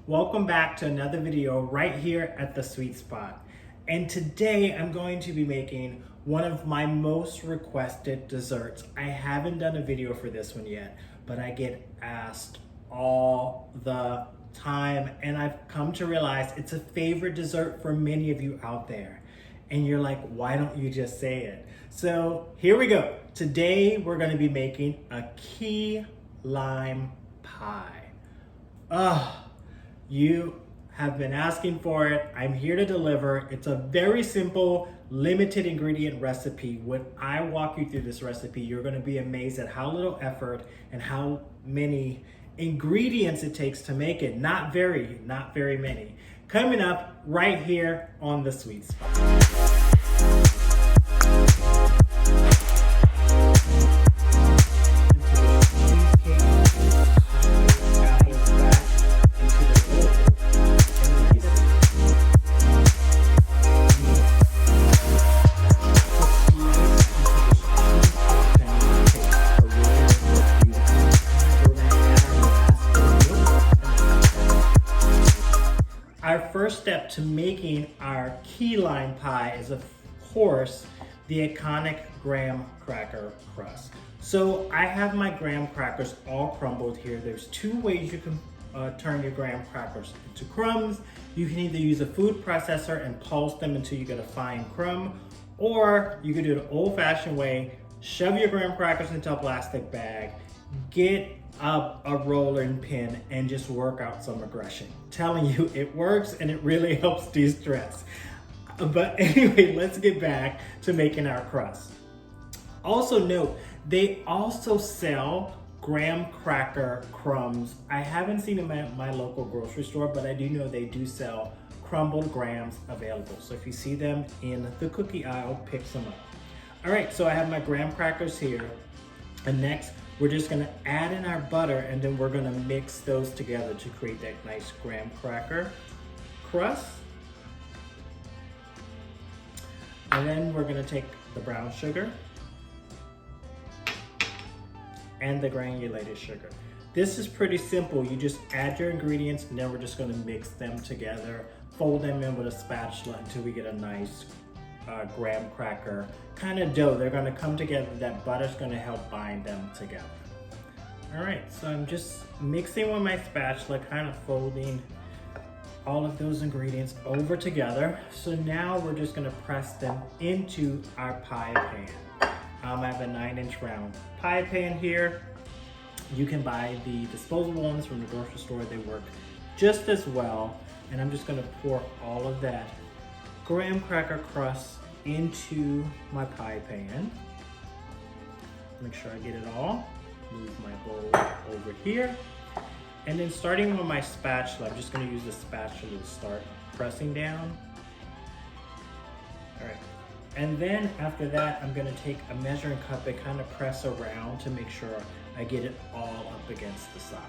Welcome back to another video right here at The Sweet Spot. And today I'm going to be making one of my most requested desserts. I haven't done a video for this one yet, but I get asked all the time, and I've come to realize it's a favorite dessert for many of you out there. And you're like, why don't you just say it? So here we go. Today we're going to be making a key lime pie. You have been asking for it. I'm here to deliver. It's a very simple, limited ingredient recipe. When I walk you through this recipe, you're going to be amazed at how little effort and how many ingredients it takes to make it. Not very many. Coming up right here on The Sweet Spot. Our first step to making our key lime pie is, of course, the iconic graham cracker crust. So I have my graham crackers all crumbled here. There's two ways you can turn your graham crackers into crumbs. You can either use a food processor and pulse them until you get a fine crumb, or you can do it the old-fashioned way, shove your graham crackers into a plastic bag, get a rolling pin, and just work out some aggression. Telling you, it works and it really helps de-stress. But anyway, let's get back to making our crust. Also note, they also sell graham cracker crumbs. I haven't seen them at my local grocery store, but I do know they do sell crumbled grahams available. So if you see them in the cookie aisle, pick some up. All right, so I have my graham crackers here. And next, we're just gonna add in our butter, and then we're gonna mix those together to create that nice graham cracker crust. And then we're gonna take the brown sugar and the granulated sugar. This is pretty simple. You just add your ingredients, and then we're just gonna mix them together, fold them in with a spatula until we get a nice graham cracker kind of dough. They're going to come together. That butter's going to help bind them together. All right, so I'm just mixing with my spatula, kind of folding all of those ingredients over together. So now we're just going to press them into our pie pan. I have a 9-inch round pie pan here. You can buy the disposable ones from the grocery store. They work just as well. And I'm just going to pour all of that graham cracker crust into my pie pan. Make sure I get it all. Move my bowl over here. And then starting with my spatula, I'm just going to use the spatula to start pressing down. All right. And then after that, I'm going to take a measuring cup and kind of press around to make sure I get it all up against the sides.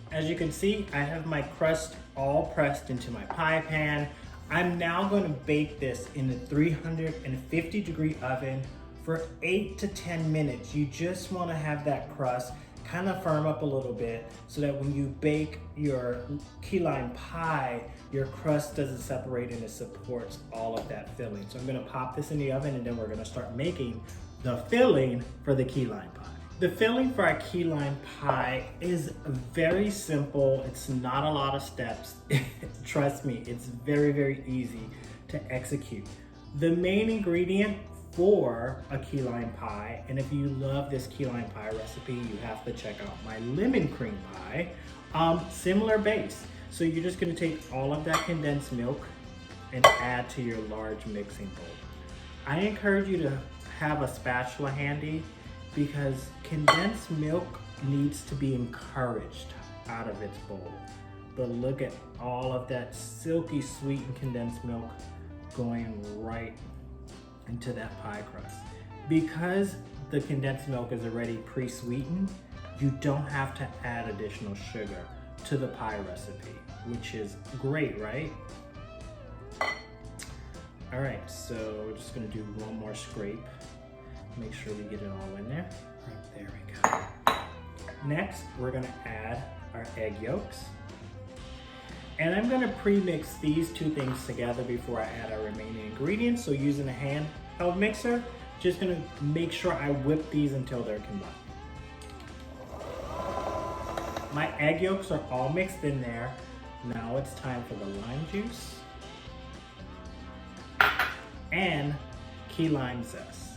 As you can see, I have my crust all pressed into my pie pan. I'm now going to bake this in the 350-degree oven for 8 to 10 minutes. You just want to have that crust kind of firm up a little bit so that when you bake your key lime pie, your crust doesn't separate and it supports all of that filling. So I'm going to pop this in the oven, and then we're going to start making the filling for the key lime pie. The filling for our key lime pie is very simple. It's not a lot of steps. Trust me, it's very easy to execute. The main ingredient for a key lime pie, and if you love this key lime pie recipe, you have to check out my lemon cream pie. Similar base. So you're just gonna take all of that condensed milk and add to your large mixing bowl. I encourage you to have a spatula handy, because condensed milk needs to be encouraged out of its bowl. But look at all of that silky sweet and condensed milk going right into that pie crust. Because the condensed milk is already pre-sweetened, you don't have to add additional sugar to the pie recipe, which is great, right? All right, so we're just gonna do one more scrape Make sure we get it all in there. Right, there we go. Next, we're gonna add our egg yolks. And I'm gonna pre-mix these two things together before I add our remaining ingredients. So using a handheld mixer, just gonna make sure I whip these until they're combined. My egg yolks are all mixed in there. Now it's time for the lime juice and key lime zest.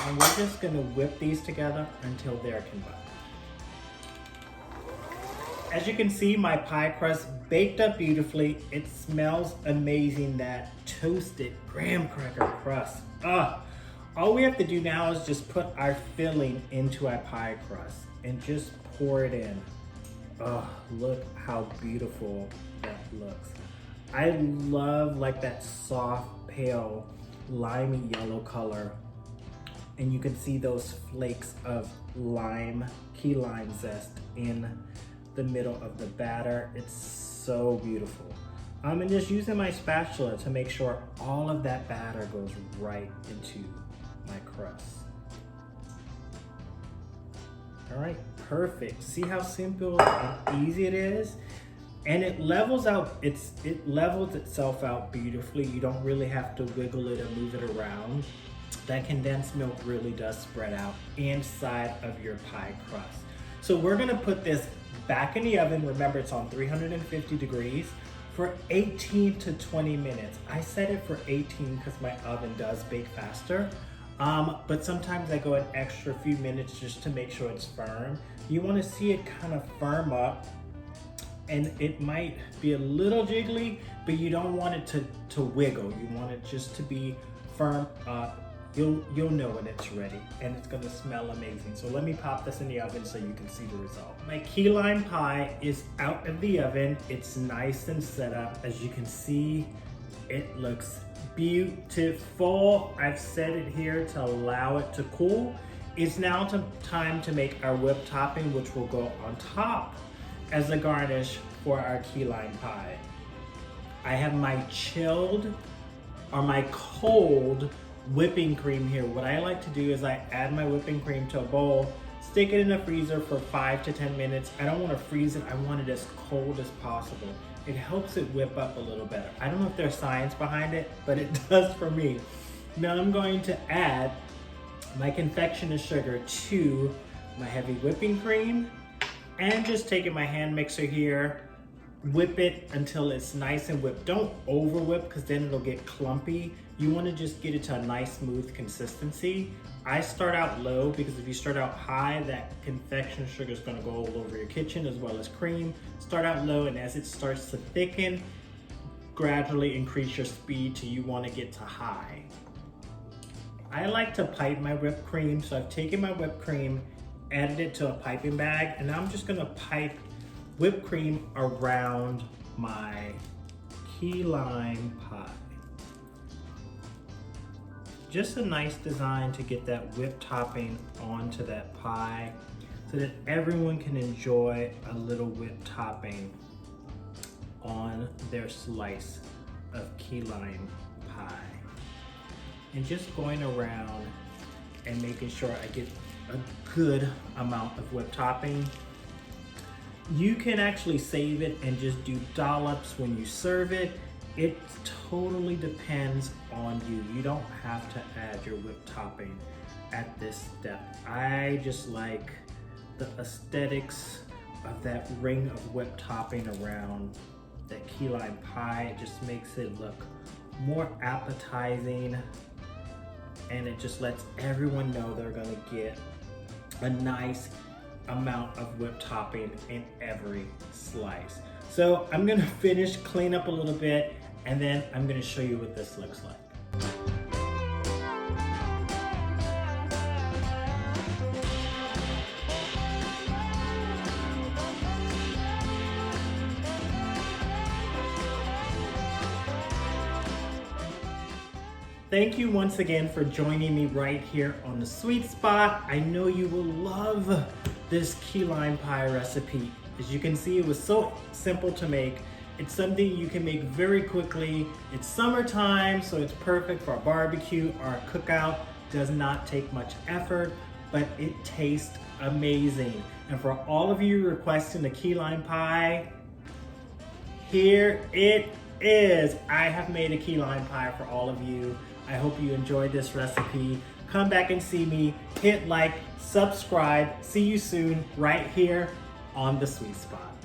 And we're just gonna whip these together until they're combined. As you can see, my pie crust baked up beautifully. It smells amazing, that toasted graham cracker crust. All we have to do now is just put our filling into our pie crust and just pour it in. Look how beautiful that looks. I love like that soft, pale, limey yellow color. And you can see those flakes of lime, key lime zest in the middle of the batter. It's so beautiful. I'm just using my spatula to make sure all of that batter goes right into my crust. All right, perfect. See how simple and easy it is? And it levels out, it levels itself out beautifully. You don't really have to wiggle it or move it around. That condensed milk really does spread out inside of your pie crust. So we're gonna put this back in the oven. Remember, it's on 350 degrees for 18 to 20 minutes. I set it for 18 because my oven does bake faster. But sometimes I go an extra few minutes just to make sure it's firm. You wanna see it kind of firm up, and it might be a little jiggly, but you don't want it to wiggle. You want it just to be firm up. You'll know when it's ready, and it's gonna smell amazing. So let me pop this in the oven so you can see the result. My key lime pie is out of the oven. It's nice and set up. As you can see, it looks beautiful. I've set it here to allow it to cool. It's now time to make our whipped topping, which will go on top as a garnish for our key lime pie. I have my chilled or my cold whipping cream here. What I like to do is I add my whipping cream to a bowl, stick it in the freezer for 5 to 10 minutes. I don't want to freeze it. I want it as cold as possible. It helps it whip up a little better. I don't know if there's science behind it, but it does for me. Now I'm going to add my confectioner's sugar to my heavy whipping cream, and just taking my hand mixer here, whip it until it's nice and whipped. Don't over whip because then it'll get clumpy. You want to just get it to a nice smooth consistency. I start out low because if you start out high, that confection sugar is going to go all over your kitchen as well as cream. Start out low, and as it starts to thicken, gradually increase your speed till you want to get to high. I like to pipe my whipped cream, so I've taken my whipped cream, added it to a piping bag, and now I'm just going to pipe whipped cream around my key lime pie. Just a nice design to get that whipped topping onto that pie so that everyone can enjoy a little whipped topping on their slice of key lime pie. And just going around and making sure I get a good amount of whipped topping. You can actually save it and just do dollops when you serve it. It totally depends on you. You don't have to add your whipped topping at this step. I just like the aesthetics of that ring of whipped topping around that key lime pie. It just makes it look more appetizing, and it just lets everyone know they're gonna get a nice amount of whipped topping in every slice. So I'm gonna finish, clean up a little bit, and then I'm gonna show you what this looks like. Thank you once again for joining me right here on The Sweet Spot. I know you will love this key lime pie recipe. As you can see, it was so simple to make. It's something you can make very quickly. It's summertime, so it's perfect for a barbecue or a cookout. Does not take much effort, but it tastes amazing. And for all of you requesting the key lime pie, here it is. I have made a key lime pie for all of you. I hope you enjoyed this recipe. Come back and see me. Hit like, subscribe. See you soon right here on The Sweet Spot.